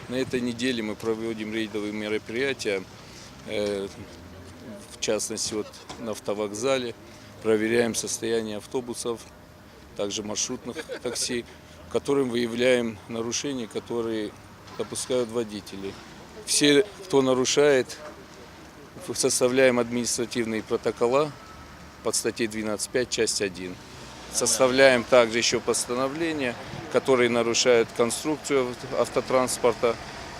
На этой неделе мы проводим рейдовые мероприятия, в частности вот на автовокзале, проверяем состояние автобусов, также маршрутных такси, которым выявляем нарушения, которые допускают водители. Все, кто нарушает, составляем административные протокола под статьей 12.5, часть 1. Составляем также еще постановления, которые нарушают конструкцию автотранспорта,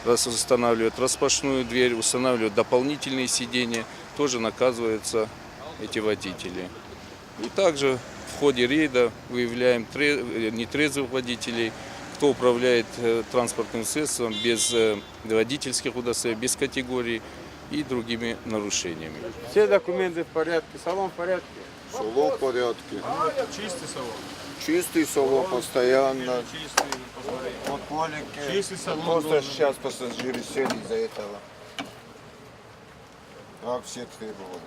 устанавливают распашную дверь, устанавливают дополнительные сиденья, тоже наказываются эти водители. И также в ходе рейда выявляем нетрезвых водителей, кто управляет транспортным средством без водительских удостоверений, без категорий и другими нарушениями. Все документы в порядке, салон в порядке? Салон в порядке. Чистый салон? Чистый салон постоянно. Чистый, посмотри. Вот колики. Чистый салон Просто должен сейчас пассажиры сели из-за этого. Как все требовали.